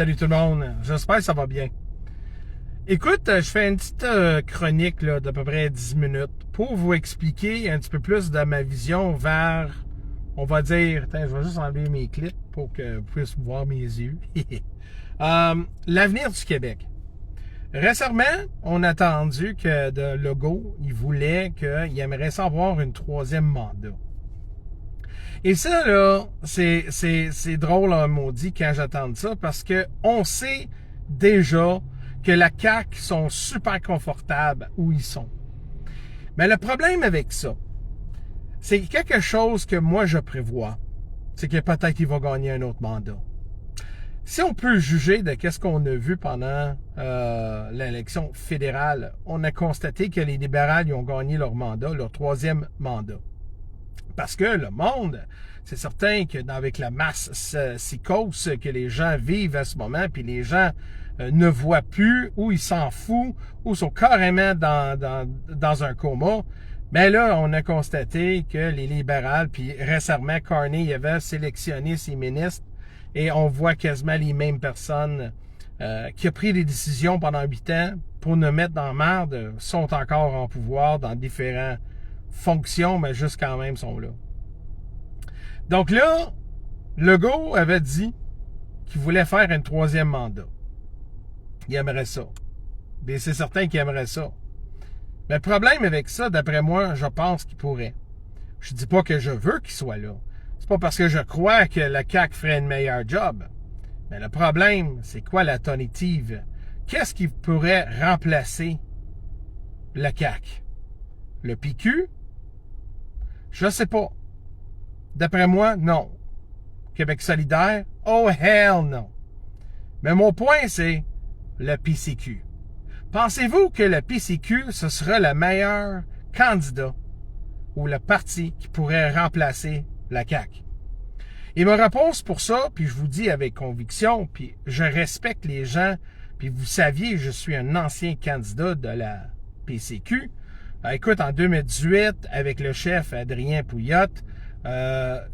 Salut tout le monde, j'espère que ça va bien. Écoute, je fais une petite chronique là, d'à peu près 10 minutes pour vous expliquer un petit peu plus de ma vision vers, on va dire, attends, je vais juste enlever mes clips pour que vous puissiez voir mes yeux. L'avenir du Québec. Récemment, on a entendu que de Legault, il voulait qu'il aimerait savoir une troisième mandat. Et ça, là, c'est drôle, hein, maudit, quand j'entends ça, parce que on sait déjà que la CAQ sont super confortables où ils sont. Mais le problème avec ça, c'est quelque chose que moi je prévois, c'est que peut-être qu'il va gagner un autre mandat. Si on peut juger de qu'est-ce qu'on a vu pendant l'élection fédérale, on a constaté que les libéraux ils ont gagné leur mandat, leur troisième mandat. Parce que le monde, c'est certain que avec la masse psychose que les gens vivent à ce moment, puis les gens ne voient plus, ou ils s'en foutent, ou sont carrément dans un coma, mais là, on a constaté que les libéraux, puis récemment, Carney avait sélectionné ses ministres, et on voit quasiment les mêmes personnes qui ont pris des décisions pendant 8 ans pour nous mettre dans la merde, sont encore en pouvoir dans différentes fonctions, mais juste quand même sont là. Donc là, Legault avait dit qu'il voulait faire un troisième mandat. Il aimerait ça. Bien, c'est certain qu'il aimerait ça. Mais le problème avec ça, d'après moi, je pense qu'il pourrait. Je dis pas que je veux qu'il soit là. C'est pas parce que je crois que la CAQ ferait un meilleur job. Mais le problème, c'est quoi l'alternative? Qu'est-ce qui pourrait remplacer la CAQ? Le PQ? Je sais pas. D'après moi, non. Québec solidaire? Oh hell non. Mais mon point, c'est le PCQ. Pensez-vous que le PCQ, ce sera le meilleur candidat ou le parti qui pourrait remplacer la CAQ? Et ma réponse pour ça, puis je vous dis avec conviction, puis je respecte les gens, puis vous saviez, je suis un ancien candidat de la PCQ. Écoute, en 2018, avec le chef Adrien Pouliot,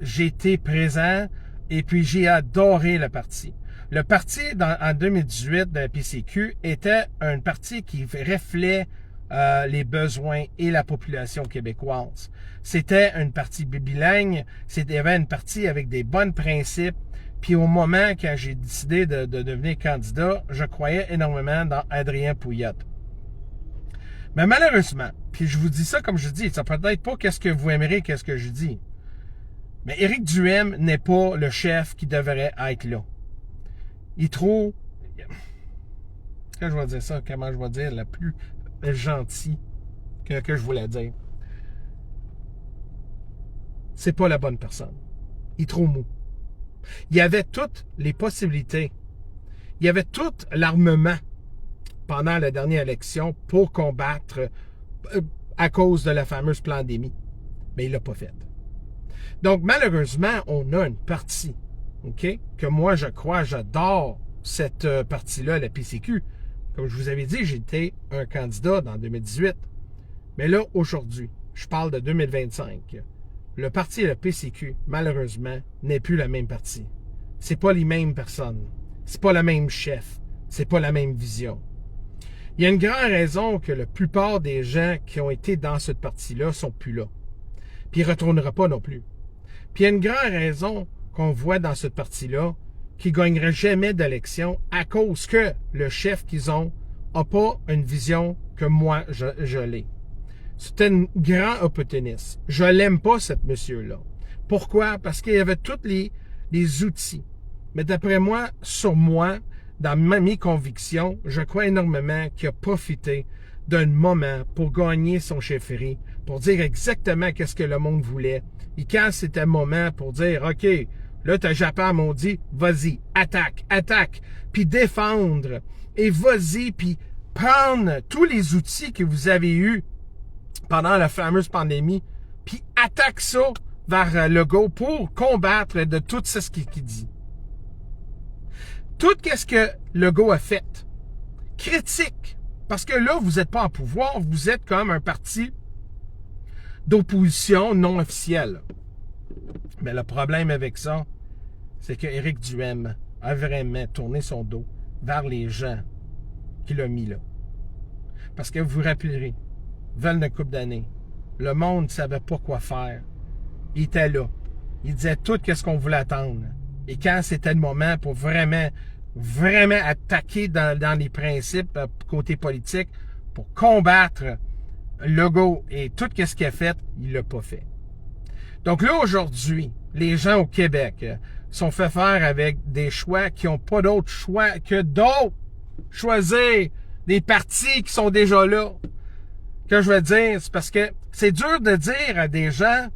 j'ai été présent et puis j'ai adoré le parti. Le parti en 2018 de la PCQ était un parti qui reflète les besoins et la population québécoise. C'était un parti bilingue, il y avait une parti avec des bons principes. Puis au moment quand j'ai décidé de devenir candidat, je croyais énormément dans Adrien Pouliot. Mais malheureusement, puis je vous dis ça comme je dis, ça peut-être pas qu'est-ce que vous aimerez, qu'est-ce que je dis. Mais Éric Duhaime n'est pas le chef qui devrait être là. Il est trop... Quand je vais dire ça, comment je vais dire, le plus gentil que je voulais dire. C'est pas la bonne personne. Il est trop mou. Il y avait toutes les possibilités. Il y avait tout l'armement pendant la dernière élection pour combattre à cause de la fameuse pandémie. Mais il l'a pas fait. Donc, malheureusement, on a une partie, OK, que moi, je crois, j'adore cette partie-là, la PCQ. Comme je vous avais dit, j'étais un candidat dans 2018. Mais là, aujourd'hui, je parle de 2025. Le parti, la PCQ, malheureusement, n'est plus la même partie. C'est pas les mêmes personnes. C'est pas le même chef. C'est pas la même vision. Il y a une grande raison que la plupart des gens qui ont été dans cette partie-là sont plus là. Puis ils ne retourneront pas non plus. Puis il y a une grande raison qu'on voit dans cette partie-là qui ne gagnera jamais d'élection à cause que le chef qu'ils ont n'a pas une vision que moi, je l'ai. C'est un grand opportuniste. Je l'aime pas, cet monsieur-là. Pourquoi? Parce qu'il y avait tous les outils. Mais d'après moi, sur moi, dans mes convictions, je crois énormément qu'il a profité d'un moment pour gagner son chefferie, pour dire exactement qu'est-ce que le monde voulait. Et quand c'était le moment pour dire, OK, là, t'as Japon m'ont dit, vas-y, attaque, puis défendre, et vas-y, puis prendre tous les outils que vous avez eus pendant la fameuse pandémie, puis attaque ça vers Legault pour combattre de tout ce qu'il dit. Tout ce que Legault a fait, critique, parce que là, vous n'êtes pas en pouvoir, vous êtes comme un parti d'opposition non officielle. Mais le problème avec ça, c'est que Éric Duhaime a vraiment tourné son dos vers les gens qui l'ont mis là. Parce que vous vous rappellerez, vers une couple d'années, le monde ne savait pas quoi faire. Il était là. Il disait tout ce qu'on voulait attendre. Et quand c'était le moment pour vraiment attaquer dans les principes côté politique, pour combattre Legault et tout ce qu'il a fait, il l'a pas fait. Donc là, aujourd'hui, les gens au Québec sont fait faire avec des choix qui n'ont pas d'autre choix que d'autres. Choisir des partis qui sont déjà là. Que je veux dire, c'est parce que c'est dur de dire à des gens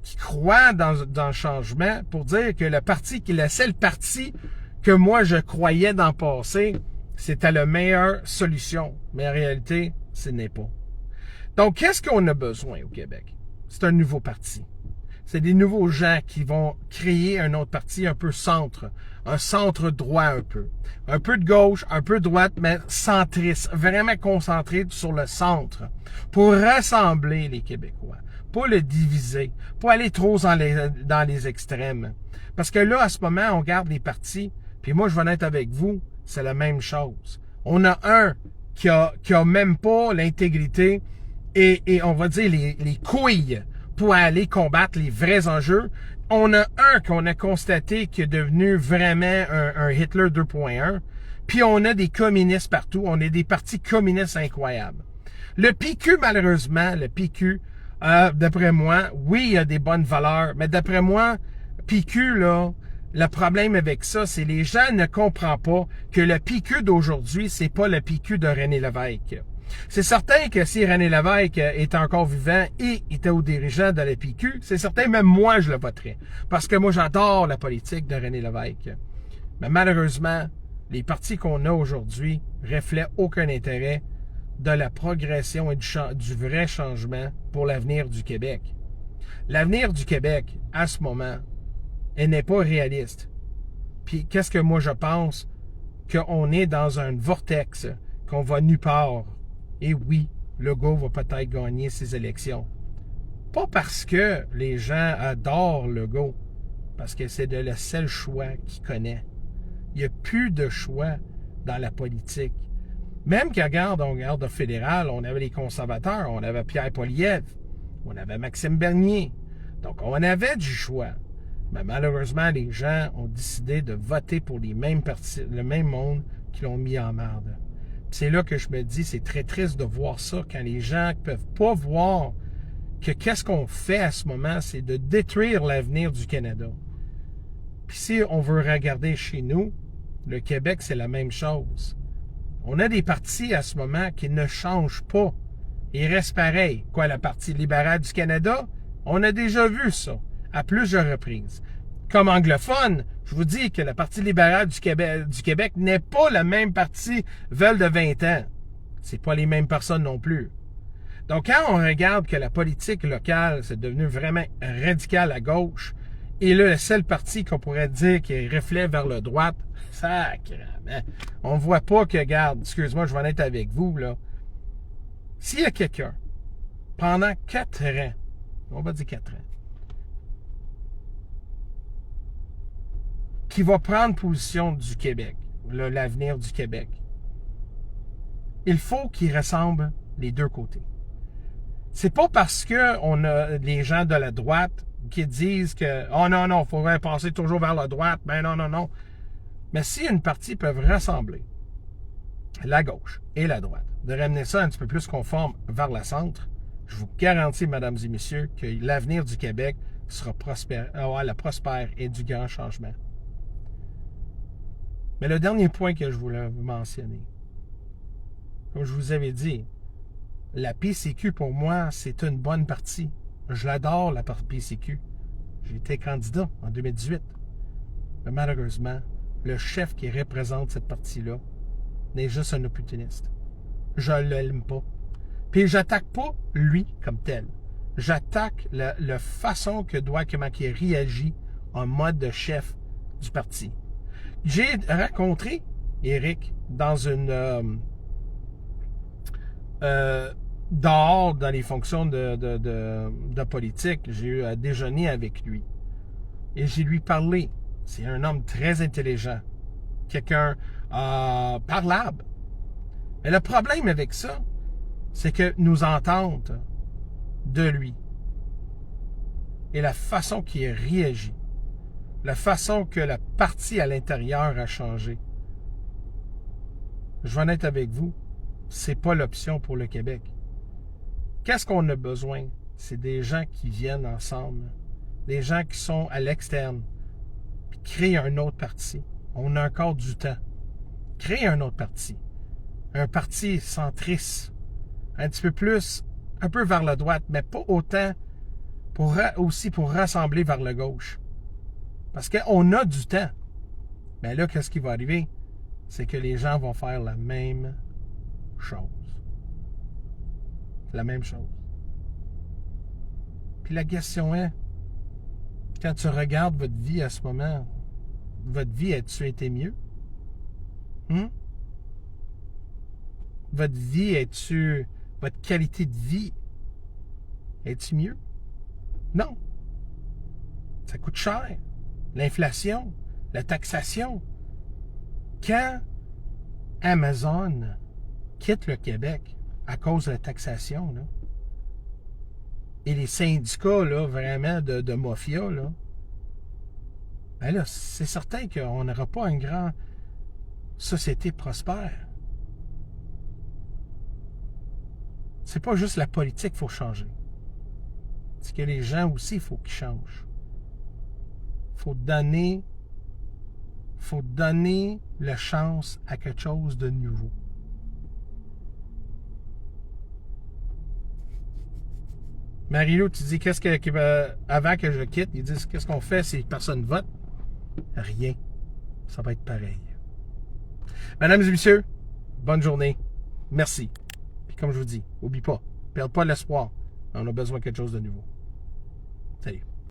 qui croient dans le changement pour dire que le seul parti que moi je croyais dans le passé, c'était la meilleure solution. Mais en réalité, ce n'est pas. Donc, qu'est-ce qu'on a besoin au Québec? C'est un nouveau parti. C'est des nouveaux gens qui vont créer un autre parti un peu centre, un centre droit un peu de gauche, un peu de droite, mais centriste, vraiment concentré sur le centre, pour rassembler les Québécois, pas le diviser, pas aller trop dans les extrêmes. Parce que là, à ce moment, on regarde les partis, puis moi, je vais être avec vous, c'est la même chose. On a un qui a même pas l'intégrité et on va dire les couilles pour aller combattre les vrais enjeux. On a un qu'on a constaté qui est devenu vraiment un Hitler 2.1, puis on a des communistes partout, on a des partis communistes incroyables. Le PQ, malheureusement, d'après moi, oui, il y a des bonnes valeurs, mais d'après moi, PQ, là, le problème avec ça, c'est les gens ne comprennent pas que le PQ d'aujourd'hui, c'est pas le PQ de René Lévesque. C'est certain que si René Lévesque était encore vivant et était au dirigeant de la PQ, c'est certain, même moi, je le voterais. Parce que moi, j'adore la politique de René Lévesque. Mais malheureusement, les partis qu'on a aujourd'hui reflètent aucun intérêt de la progression et du vrai changement pour l'avenir du Québec. L'avenir du Québec, à ce moment, elle n'est pas réaliste. Puis, qu'est-ce que moi je pense? Qu'on est dans un vortex, qu'on va nulle part. Et oui, Legault va peut-être gagner ces élections. Pas parce que les gens adorent Legault, parce que c'est le seul choix qu'il connaît. Il n'y a plus de choix dans la politique. Même qu'on regarde au fédéral, on avait les conservateurs, on avait Pierre Poilievre, on avait Maxime Bernier. Donc, on avait du choix. Mais malheureusement, les gens ont décidé de voter pour les mêmes partis, le même monde qui l'ont mis en merde. C'est là que je me dis, c'est très triste de voir ça quand les gens ne peuvent pas voir que qu'est-ce qu'on fait à ce moment, c'est de détruire l'avenir du Canada. Puis si on veut regarder chez nous, le Québec, c'est la même chose. On a des partis à ce moment qui ne changent pas. Ils restent pareils. Quoi, la Parti libérale du Canada? On a déjà vu ça à plusieurs reprises. Comme anglophone, je vous dis que le Parti libéral du Québec n'est pas le même parti veulent de 20 ans. C'est pas les mêmes personnes non plus. Donc, quand on regarde que la politique locale, c'est devenu vraiment radical à gauche, et là, le seul parti qu'on pourrait dire qui reflète vers la droite, sacrément, on voit pas que, regarde, excuse-moi, je vais en être avec vous, là. S'il y a quelqu'un, pendant 4 ans, on va dire 4 ans, qui va prendre position du Québec, l'avenir du Québec, il faut qu'il ressemble les deux côtés. C'est pas parce que on a les gens de la droite qui disent que « Oh non, il faudrait passer toujours vers la droite. » Ben non. Mais si une partie peut rassembler la gauche et la droite, de ramener ça un petit peu plus conforme vers le centre, je vous garantis, mesdames et messieurs, que l'avenir du Québec sera prospère et du grand changement. Mais le dernier point que je voulais vous mentionner, comme je vous avais dit, la PCQ, pour moi, c'est une bonne partie. Je l'adore, la PCQ. J'ai été candidat en 2018. Mais malheureusement, le chef qui représente cette partie-là n'est juste un opportuniste. Je ne l'aime pas. Puis j'attaque pas lui comme tel. J'attaque la façon comment il réagit en mode de chef du parti. J'ai rencontré Éric dans une dehors dans les fonctions de politique. J'ai eu à déjeuner avec lui. Et j'ai lui parlé. C'est un homme très intelligent. quelqu'un parlable. Mais le problème avec ça, c'est que nos ententes de lui et la façon qu'il réagit, la façon que la partie à l'intérieur a changé. Je vais en être avec vous, c'est pas l'option pour le Québec. Qu'est-ce qu'on a besoin? C'est des gens qui viennent ensemble, des gens qui sont à l'externe, puis créer un autre parti. On a encore du temps. Créer un autre parti. Un parti centriste, un petit peu plus, un peu vers la droite, mais pas autant aussi pour rassembler vers la gauche. Parce qu'on a du temps. Mais là, qu'est-ce qui va arriver? C'est que les gens vont faire la même chose. La même chose. Puis la question est, quand tu regardes votre vie à ce moment, votre vie, a-tu été mieux? Votre vie, votre qualité de vie, est-tu mieux? Non. Ça coûte cher. L'inflation, la taxation. Quand Amazon quitte le Québec à cause de la taxation, là, et les syndicats, là, vraiment de mafia, là, ben là, c'est certain qu'on n'aura pas une grande société prospère. C'est pas juste la politique qu'il faut changer. C'est que les gens aussi, il faut qu'ils changent. Il faut donner la chance à quelque chose de nouveau. Marie-Lou, tu dis avant que je quitte, ils disent qu'est-ce qu'on fait si personne vote? Rien. Ça va être pareil. Mesdames et messieurs, bonne journée. Merci. Puis comme je vous dis, n'oublie pas, ne perdez pas l'espoir. On a besoin de quelque chose de nouveau. Salut.